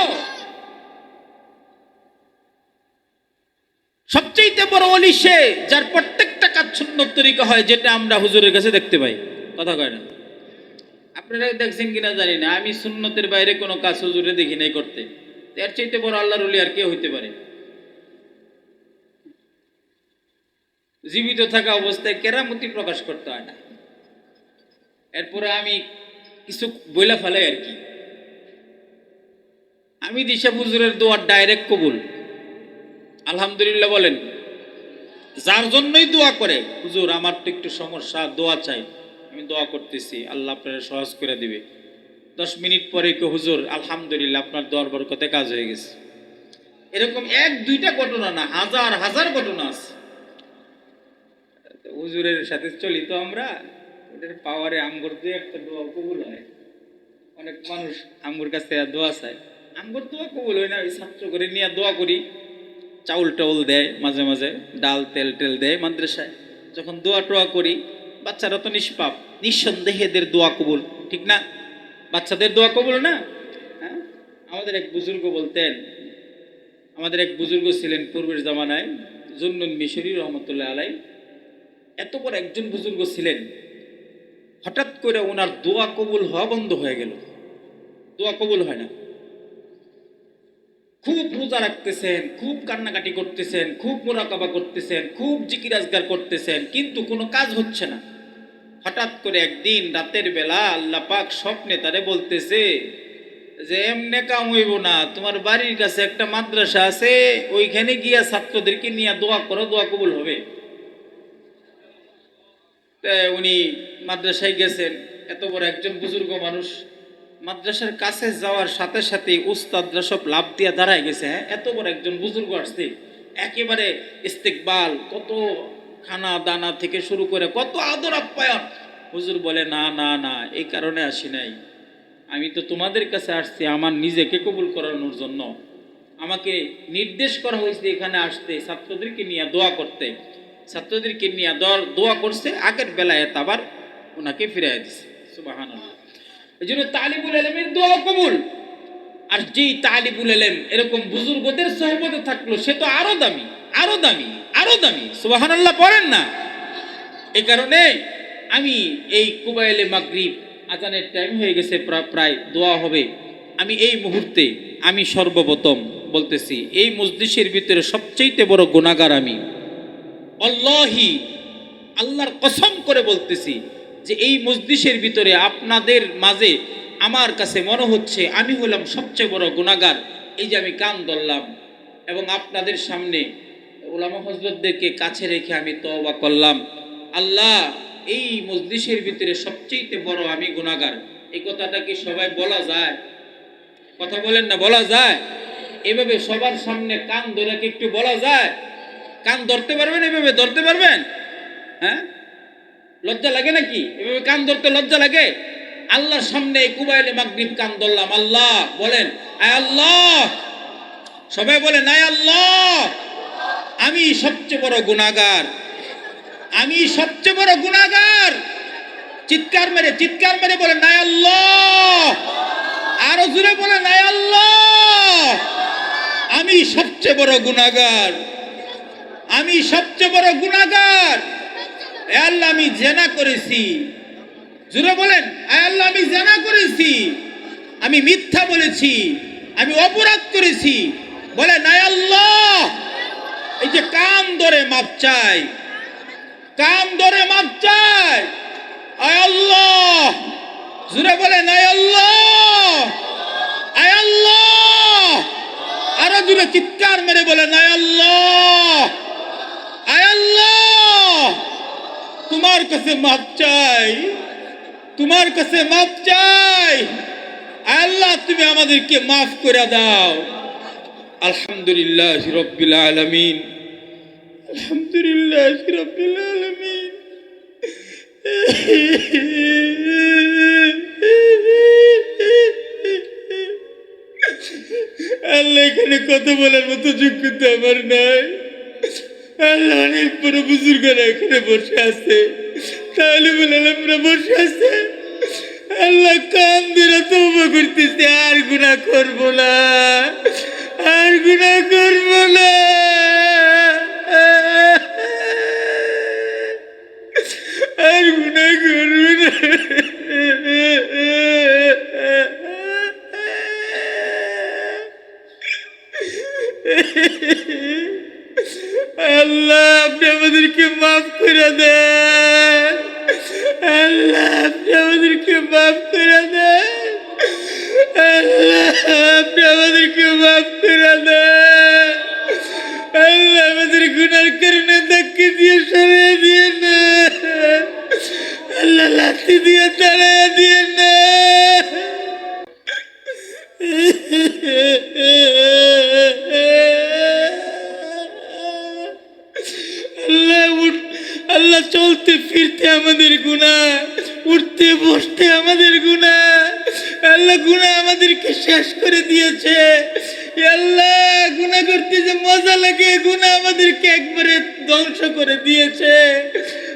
সবচেয়ে বড় ওলি সে যার প্রত্যেকটা কাজ সুন্নত তরিকা হয়, যেটা আমরা হুজুরের কাছে দেখতে পাই। কথা কয় না? আপনারা দেখছেন কিনা জানি না, আমি সুন্নতের বাইরে কোনো কাজ হুজুরে দেখি নাই করতে। এর চাইতে বড় আল্লাহর ওলি আর কে হইতে পারে? জীবিত থাকা অবস্থায় কেরামতি প্রকাশ করতে হয় না। এরপরে আমি কিছু বইলা ফেলাই আর কি। আমি দিশা হুজুরের দোয়া ডাইরেক্ট কবুল, আলহামদুলিল্লাহ বলেন। যার জন্যই দোয়া করে, হুজুর আমার তো একটু সমস্যা, দোয়া চাই, আমি দোয়া করতেছি, আল্লাহ আপনারা সহজ করে দিবে। 10 মিনিট পরে কেউ হুজুর আলহামদুলিল্লাহ আপনার দোয়ার বরকতে কাজ হয়ে গেছে। এরকম 1-2টা ঘটনা না, হাজার হাজার ঘটনা আছে। হুজুরের সাথে চলি তো আমরা, ওদের পাওয়ারে আমগর দিয়ে একটা দোয়া কবুল হয়। অনেক মানুষ আমগর কাছে দোয়া চায়, আমগর দোয়া কবুল হয় না। ওই ছাত্র করে নিয়ে দোয়া করি, চাউল টাউল দেয়, মাঝে মাঝে ডাল তেল টেল দেয় মাদ্রাসায়। যখন দোয়া টোয়া করি, বাচ্চারা তো নিষ্পাপ, নিঃসন্দেহে এদের দোয়া কবুল, ঠিক না? বাচ্চাদের দোয়া কবুল না? হ্যাঁ, আমাদের এক বুজুর্গ বলতেন, আমাদের এক বুজুর্গ ছিলেন পূর্বের জামানায়, জুন্নুন মিশরি রহমতুল্লাহ আলাই। এত বড় একজন বুজুর্গ ছিলেন, হঠাৎ করে ওনার দোয়া কবুল হওয়া বন্ধ হয়ে গেল। দোয়া কবুল হয় না। খুব রোজা রাখতেছেন, খুব কান্নাকাটি করতেছেন, খুব মুরাকাবা করতেছেন, খুব জিকির আজগার করতেছেন, কিন্তু কোনো কাজ হচ্ছে না। হঠাৎ করে একদিন রাতের বেলা আল্লাহ পাক স্বপ্নে তারে বলতেছে যে এমনে কাম হইব না, তোমার বাড়ির কাছে একটা মাদ্রাসা আছে, ওইখানে গিয়া ছাত্রদেরকে নিয়ে দোয়া করো, দোয়া কবুল হবে। উনি মাদ্রাসায় গেছেন, এত বড় একজন বুজুর্গ মানুষ, মাদ্রাসার কাছে যাওয়ার সাথে সাথে উস্তাদরা সব লাভ দিয়া দাঁড়ায় গেছে। হ্যাঁ, এত বড় একজন বুজুর্গ আসছে, একেবারে ইস্তেকবাল, কত খানা দানা থেকে শুরু করে কত আদর আপ্যায়ন। হুজুর বলে না না না, এই কারণে আসি নাই, আমি তো তোমাদের কাছে আসছি আমার নিজেকে কবুল করানোর জন্য। আমাকে নির্দেশ করা হয়েছে এখানে আসতে, ছাত্রদেরকে নিয়ে দোয়া করতে। ছাত্রদেরকে নিয়ে দোয়া করছে, আগের বেলায় আবার ওনাকে ফিরাই দিছে। সুবহানাল্লাহ। এই জন্য তালিবুল ইলমের দোয়া কবুল। আর যেই তালিবুল ইলম এরকম বুজুর্গদের সোহবতে থাকলো, সে তো আরো দামি, আরো দামি, আরো দামি। সুবহানাল্লাহ পড়েন না? এই কারণে আমি এই কুবাইলে মাগরিব আজানের টাইম হয়ে গেছে, প্রায় দোয়া হবে। আমি এই মুহূর্তে আমি সর্বপ্রথম বলতেছি, এই মজলিসের ভিতরে সবচেয়ে বড় গুনাহগার আমি। আল্লাহি, আল্লাহর কসম করে বলতেছি যে এই মজলিসের ভিতরে আপনাদের মাঝে আমার কাছে মনে হচ্ছে আমি হলাম সবচেয়ে বড় গুনাহগার। এই যে আমি কান ধরলাম এবং আপনাদের সামনে উলামা হযরতদেরকে কাছে রেখে আমি তওবা করলাম, আল্লাহ এই মজলিসের ভিতরে সবচেয়ে বড় আমি গুনাহগার। এই কথাটা কি সবাই বলা যায়? কথা বলেন না, বলা যায়? এভাবে সবার সামনে কান ধরে কি একটু বলা যায়? কান ধরতে পারবেন? এভাবে ধরতে পারবেন? হ্যাঁ, লজ্জা লাগে নাকি? এভাবে কান ধরতে লজ্জা লাগে? আল্লাহর সামনে কুবাইলে মাগরিব কান ধরলাম, আল্লাহ বলেন, আয় আল্লাহ, সবাই বলেন আয় আল্লাহ, আমি সবচেয়ে বড় গুনাহগার, আমি সবচেয়ে বড় গুনাহগার। চিৎকার মেরে বলেন আয় আল্লাহ, আরো জোরে বলেন আয় আল্লাহ, আমি সবচেয়ে বড় গুনাহগার, আমি সবচেয়ে বড় গুনাহগার। এ আল্লাহ, আমি জিনা করেছি। জোরে বলেন আয় আল্লাহ, আমি জিনা করেছি, আমি মিথ্যা বলেছি, আমি অপরাধ করেছি। বলেন আয় আল্লাহ। এই যে কান ধরে মাপ চাই, কান ধরে মাপ চাই, আয় আল্লাহ। জোরে বলেন আয় আল্লাহ, আয় আল্লাহ। আরো জোরে চিৎকার মেরে বলেন আয় আল্লাহ, আয় আল্লাহ। তোমার কাছে মাপ চাই, তোমার কাছে মাপ চাই। আল্লাহ তুমি আমাদেরকে মাফ করে দাও। আলহামদুলিল্লাহ রাব্বিল আলামিন, আলহামদুলিল্লাহ রাব্বিল আলামিন। আল্লাহ এখানে কথা বলার মতো যোগ্যতা আমার নাই। আল্লাহ অনেক বড় বুজুর্গরা এখানে বসে আছে, তালিবুল আলমরা বসে আছে। আল্লাহ কান ধরে তওবা করতেছে, আর গুনাহ করব না, আর গুনাহ করব না, আর গুনাহ করব না। আল্লাহ আপনি আমাদেরকে মাফ করে দেন, আল্লাহ আপনি আমাদেরকে মাফ করে দেন, আল্লাহ আপনি আমাদেরকে মাফ করে দেন। আল্লাহ আমাদের গুনার কারণে ধাক্কা দিয়ে সরিয়ে দিয়ে না, আল্লাহ লাথি দিয়ে তাড়াইয়া দিয়ে না। আল্লাহ চলতে ফিরতে আমাদের গুনাহ, উঠতে বসতে আমাদের গুনাহ, আল্লাহ গুনাহ আমাদেরকে শেষ করে দিয়েছে। আল্লাহ গুনাহ করতে যে মজা লাগে, গুনাহ আমাদেরকে একবারে ধ্বংস করে দিয়েছে।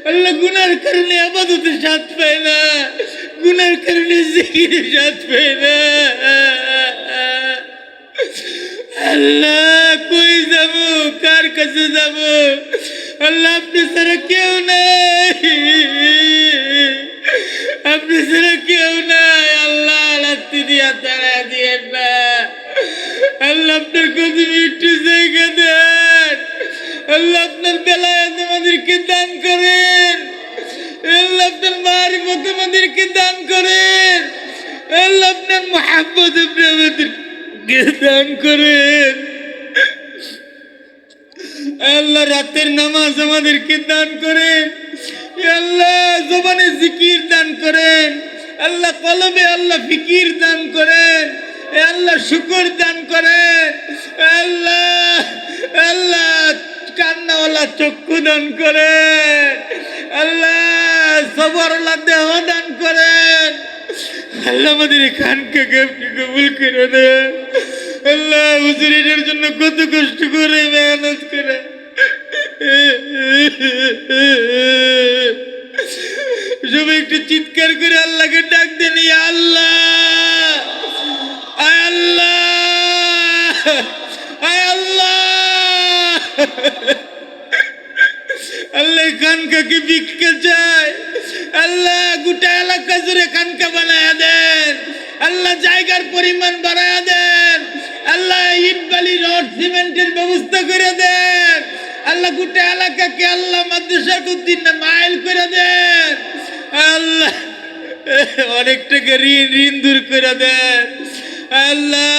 আল্লাহ গুনার কারণে আবাদতে স্বাদ পায় না, গুনার কারণে জিকিরে স্বাদ পায় না। আল্লাহ কই যাব, কার কাছে যাব? আল্লাহ আপনি ছাড়া কেউ নাই, আপনি ছাড়া কেউ নাই। আল্লাহ লাত্তি দিয়া তাড়া দিয়ে না, আল্লাহ আপনার কদমে একটু জায়গা দেন। আল্লাহ আপনার বেলায়াত আমাদেরকে দান করেন, আল্লাহ আপনার মারিফত আমাদেরকে দান করেন, আল্লাহ আপনার মুহাব্বত আপনি আমাদেরকে দান করেন। আল্লাহ রাতের নামাজ আমাদেরকে দান করেন, আল্লাহ জবানে জিকির দান করেন, আল্লাহ কলবে আল্লাহ ফিকির দান করেন, আল্লাহ শুকর দান করেন, আল্লাহ আল্লাহ কান্নাওয়ালা চক্ষু দান করেন, আল্লাহ সবরওয়ালা দেহ দান করেন। আল্লাহ আমাদের খানকে আপনি কবুল করে নেন। আল্লাহ হুজুরের জন্য কত কষ্ট করে মেহনত করে, সবাই একটু চিৎকার করে আল্লাহকে ডাক দেন, ইয়া আল্লাহ, আয় আল্লাহ, আয় আল্লাহ। আল্লাহ খানকাকে ভিক্ষা চায়, আল্লাহ গোটা এলাকা জুড়ে খানকা বানায়া দেন, আল্লাহ জায়গার পরিমাণ বাড়ায়া দেন, আল্লাহ ইট বালি রড সিমেন্টের ব্যবস্থা করে দেন, আল্লাহ গোটা এলাকাকে আল্লাহ মাদ্রাসা উদ্দিন মাইল করে দেন, আল্লাহ অনেক টাকা ঋণ দূর করে দেন। আল্লাহ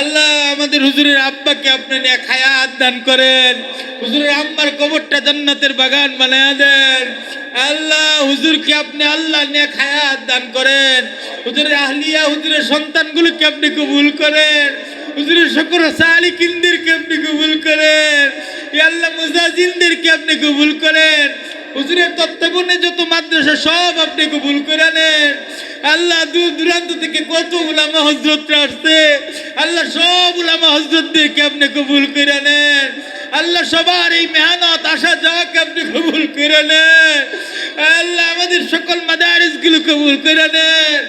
আল্লাহ আমাদের হুজুরের আব্বাকে আপনি নেক হায়াত দান করেন, হুজুরের আম্মার কবরটা জান্নাতের বাগান বানায়া দেন। আল্লাহ হুজুরকে আপনি আল্লাহ নেক হায়াত দান করেন, হুজুরের আহলিয়া হুজুরের সন্তানগুলোকে আপনি কবুল করেন, হুজুরের সকল সালিকিনদেরকে আপনি কবুল করেন, ইয়া আল্লাহ মুজাজিনদেরকে আপনি কবুল করেন, হুজুরের তত্ত্বাবধানে যত মাদ্রাসা সব আপনি কবুল করে নেন। আল্লাহ দূর দূরান্ত থেকে কত উলামা হযরতরা আসছে, আল্লাহ সব উলামা হযরতদেরকে আপনি কবুল করে নেন। আল্লাহ সবার এই মেহনত আশা যাওয়াকে আপনি কবুল করে নেন। আল্লাহ আমাদের সকল মাদারিসগুলো কবুল করে নেন।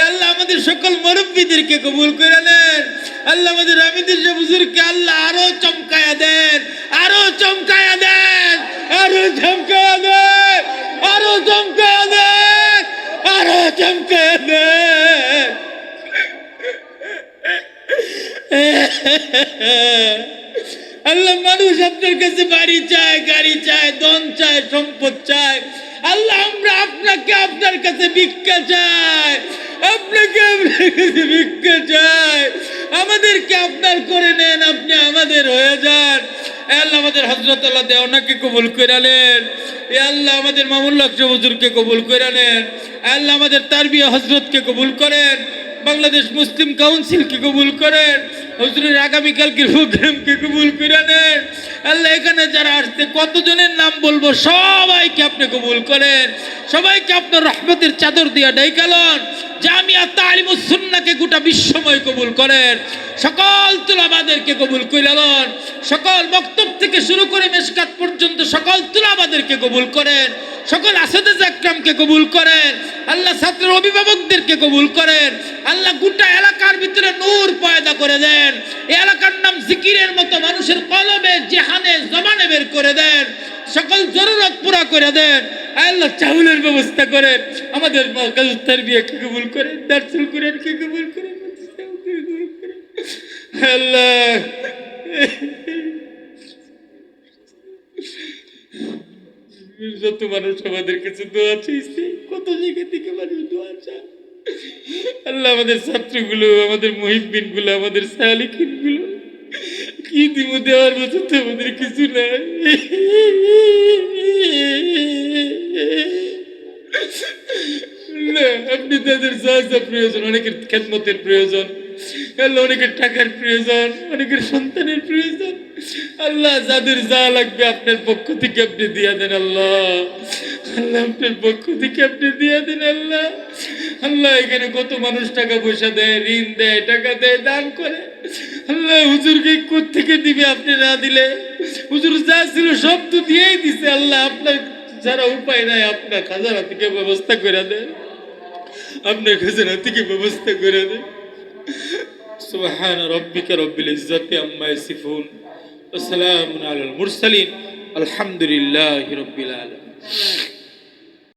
আল্লাহ আমাদের সকল মুরব্বীদেরকে কবুল করে নেন। আল্লাহ আমাদের আমিদের হুজুরকে আল্লাহ আরো চমকায়া দেন, আরো চমকায়া দেন, আরো চমকায়া দেন, আরো চমকায়া দেন, আরো চমকায়া দেন। আল্লাহ মানুষ আপনার কাছে বাড়ি চায়, গাড়ি চায়, ধন চায়, সম্পদ চায়, আল্লাহ আমরা আপনাকে আপনার কাছে ভিক্ষা চাই, আপনাকে আপনার কাছে ভিক্ষা চাই। আমাদেরকে আপনার করে নেন, আপনি আমাদের হয়ে যান। আল্লাহ আমাদের হযরত আল্লাহ দেওনাকে কবুল করে নেন। আল্লাহ আমাদের মামুনুল্লাহ হুজুরকে কবুল করে নেন। আল্লাহ আমাদের তারবিয়া হযরতকে কবুল করেন, বাংলাদেশ মুসলিম কাউন্সিলকে কবুল করেন, হুজুরের আগামীকালকে প্রোগ্রামকে কবুল করে নেন। আল্লাহ এখানে যারা আসছে কতজনের নাম বলবো, সবাইকে আপনি কবুল করেন, সবাইকে আপনার রহমতের চাদর দিয়া ঢাইকালন। জামিয়া তালিমুস সুন্নাহকে গোটা বিশ্বময় কবুল করেন, সকল তুলাবাদেরকে কবুল করেন, সকল বক্তব্য থেকে শুরু করে মেশকাত পর্যন্ত সকল তুলাবাদেরকে কবুল করেন, সকল আসাদে আকরামকে কবুল করেন আল্লাহ, ছাত্রের অভিভাবকদেরকে কবুল করেন আল্লাহ, গোটা এলাকার ভিতরে নূর পয়দা করে দেন, এই এলাকার নাম জিকিরের মতো মানুষের কলবে জেহানে জবানে বের করে দেন, সকল জরুরত পুরা করে দেন আল্লাহ, চাউলের ব্যবস্থা করেন, আমাদের মাকাল তারবিয়াকে কবুল করেন, দারসুল কুরআনকে কবুল করেন, আল্লাহ যত মানুষ আমাদের কাছে দোয়া চাইছে, কত জায়গা থেকে মানুষ দোয়া চায় আল্লাহ, আমাদের ছাত্রগুলো, আমাদের মুহিব্বিন গুলো, আমাদের সালিকিন গুলো কি দিব, দেওয়ার মতো তো আমাদের কিছু নাই। না, আপনি তাদের সাহায্য প্রয়োজন, অনেকের খেদমতের প্রয়োজন আল্লাহ, অনেকের টাকার প্রয়োজন, অনেকের সন্তানের প্রয়োজন আল্লাহ, যাদের যা লাগবে আপনার পক্ষ থেকে আপনি দিয়া দেন আল্লাহ, আল্লাহ আপনার পক্ষ থেকে আপনি দিয়া দেন আল্লাহ, আল্লাহ এখানে কত মানুষ টাকা পয়সা দেয়, ঋণ দেয়, টাকা দেয়, দান করে আল্লাহ, হুজুরকে কোত্থেকে দিবে আপনি না দিলে, হুজুর যা ছিল সব তো দিয়েই দিছে আল্লাহ, আপনার যারা উপায় নাই, আপনার খাজানা থেকে ব্যবস্থা করে দেন, আপনার খাজানা থেকে ব্যবস্থা করে দেন। সুবহান রাব্বিকা রব্বিল ইজ্জাতি আম্মা ইয়াসিফুন ওয়া সালামুন আলাল মুরসালিন আলহামদুলিল্লাহি রাব্বিল আলামিন।